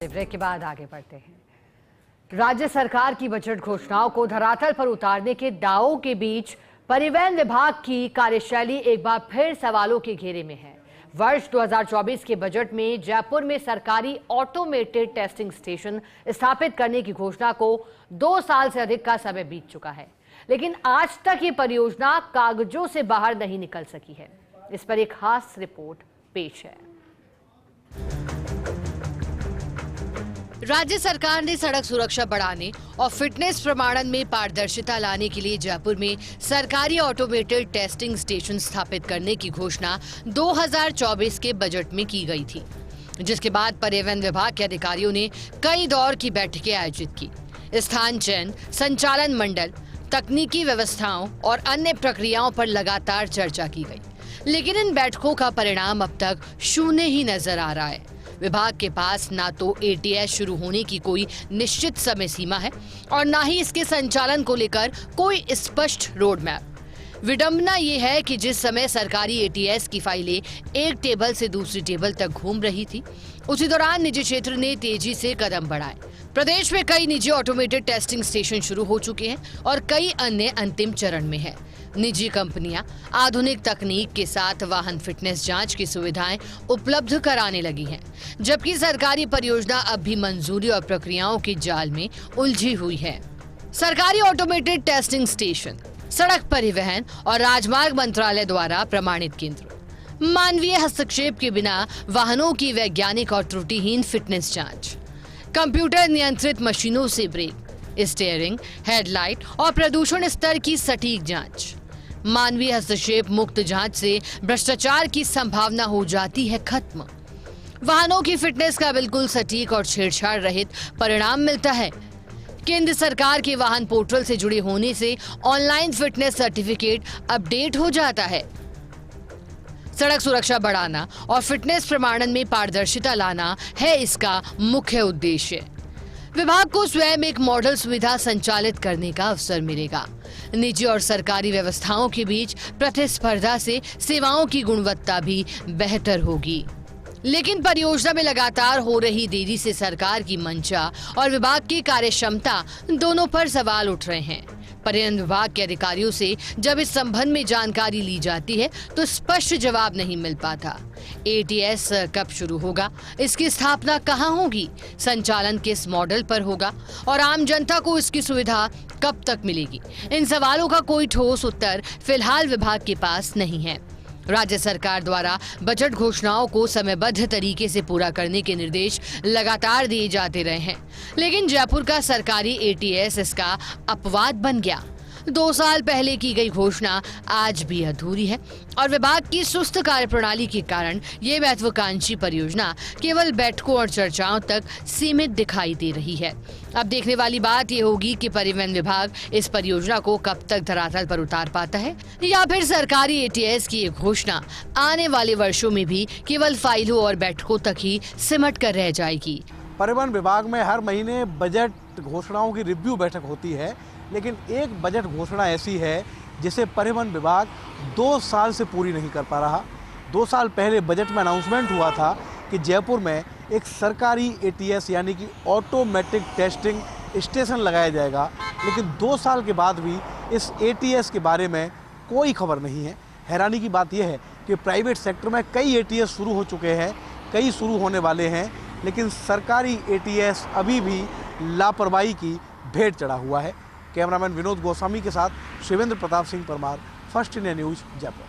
Break के बाद आगे बढ़ते हैं। राज्य सरकार की बजट घोषणाओं को धरातल पर उतारने के दावों के बीच परिवहन विभाग की कार्यशैली एक बार फिर सवालों के घेरे में है। वर्ष 2024 के बजट में जयपुर में सरकारी ऑटोमेटेड टेस्टिंग स्टेशन स्थापित करने की घोषणा को 2 साल से अधिक का समय बीत चुका है, लेकिन आज तक ये परियोजना कागजों से बाहर नहीं निकल सकी है। इस पर एक खास रिपोर्ट पेश है। राज्य सरकार ने सड़क सुरक्षा बढ़ाने और फिटनेस प्रमाणन में पारदर्शिता लाने के लिए जयपुर में सरकारी ऑटोमेटेड टेस्टिंग स्टेशन स्थापित करने की घोषणा 2024 के बजट में की गई थी, जिसके बाद परिवहन विभाग के अधिकारियों ने कई दौर की बैठकें आयोजित की। स्थान चयन, संचालन मंडल, तकनीकी व्यवस्थाओं और अन्य प्रक्रियाओं पर लगातार चर्चा की गई, लेकिन इन बैठकों का परिणाम अब तक शून्य ही नजर आ रहा है। विभाग के पास ना तो एटीएस शुरू होने की कोई निश्चित समय सीमा है और ना ही इसके संचालन को लेकर कोई स्पष्ट रोड मैप। विडंबना ये है कि जिस समय सरकारी एटीएस की फाइलें एक टेबल से दूसरी टेबल तक घूम रही थी, उसी दौरान निजी क्षेत्र ने तेजी से कदम बढ़ाए। प्रदेश में कई निजी ऑटोमेटेड टेस्टिंग स्टेशन शुरू हो चुके हैं और कई अन्य अंतिम चरण में है। निजी कंपनियां आधुनिक तकनीक के साथ वाहन फिटनेस जांच की सुविधाएं उपलब्ध कराने लगी हैं, जबकि सरकारी परियोजना अब भी मंजूरी और प्रक्रियाओं के जाल में उलझी हुई है। सरकारी ऑटोमेटेड टेस्टिंग स्टेशन सड़क परिवहन और राजमार्ग मंत्रालय द्वारा प्रमाणित केंद्र, मानवीय हस्तक्षेप के बिना वाहनों की वैज्ञानिक और त्रुटिहीन फिटनेस जांच, कंप्यूटर नियंत्रित मशीनों से ब्रेक, स्टीयरिंग, हेडलाइट और प्रदूषण स्तर की सटीक जांच। मानवीय हस्तक्षेप मुक्त जांच से भ्रष्टाचार की संभावना हो जाती है खत्म। वाहनों की फिटनेस का बिल्कुल सटीक और छेड़छाड़ रहित परिणाम मिलता है। केंद्र सरकार के वाहन पोर्टल से जुड़े होने से ऑनलाइन फिटनेस सर्टिफिकेट अपडेट हो जाता है। सड़क सुरक्षा बढ़ाना और फिटनेस प्रमाणन में पारदर्शिता लाना है इसका मुख्य उद्देश्य। विभाग को स्वयं एक मॉडल सुविधा संचालित करने का अवसर मिलेगा। निजी और सरकारी व्यवस्थाओं के बीच प्रतिस्पर्धा से सेवाओं की गुणवत्ता भी बेहतर होगी। लेकिन परियोजना में लगातार हो रही देरी से सरकार की मंशा और विभाग की कार्यक्षमता दोनों पर सवाल उठ रहे हैं। परिवहन विभाग के अधिकारियों से जब इस संबंध में जानकारी ली जाती है तो स्पष्ट जवाब नहीं मिल पाता। एटीएस कब शुरू होगा, इसकी स्थापना कहां होगी, संचालन किस मॉडल पर होगा और आम जनता को इसकी सुविधा कब तक मिलेगी, इन सवालों का कोई ठोस उत्तर फिलहाल विभाग के पास नहीं है। राज्य सरकार द्वारा बजट घोषणाओं को समयबद्ध तरीके से पूरा करने के निर्देश लगातार दिए जाते रहे हैं, लेकिन जयपुर का सरकारी एटीएस इसका अपवाद बन गया। 2 साल पहले की गई घोषणा आज भी अधूरी है और विभाग की सुस्त कार्यप्रणाली के कारण ये महत्वाकांक्षी परियोजना केवल बैठकों और चर्चाओं तक सीमित दिखाई दे रही है। अब देखने वाली बात ये होगी कि परिवहन विभाग इस परियोजना को कब तक धरातल पर उतार पाता है, या फिर सरकारी एटीएस की ये घोषणा आने वाले वर्षों में भी केवल फाइलों और बैठकों तक ही सिमट कर रह जाएगी। परिवहन विभाग में हर महीने बजट घोषणाओं की रिव्यू बैठक होती है, लेकिन एक बजट घोषणा ऐसी है जिसे परिवहन विभाग 2 साल से पूरी नहीं कर पा रहा। 2 साल पहले बजट में अनाउंसमेंट हुआ था कि जयपुर में एक सरकारी एटीएस यानी कि ऑटोमेटिक टेस्टिंग स्टेशन लगाया जाएगा, लेकिन 2 साल के बाद भी इस एटीएस के बारे में कोई खबर नहीं है। हैरानी की बात यह है कि प्राइवेट सेक्टर में कई एटीएस शुरू हो चुके हैं, कई शुरू होने वाले हैं, लेकिन सरकारी एटीएस अभी भी लापरवाही की भेंट चढ़ा हुआ है। कैमरामैन विनोद गोस्वामी के साथ Shivendra Pratap Singh Parmar, first India news, Jaipur.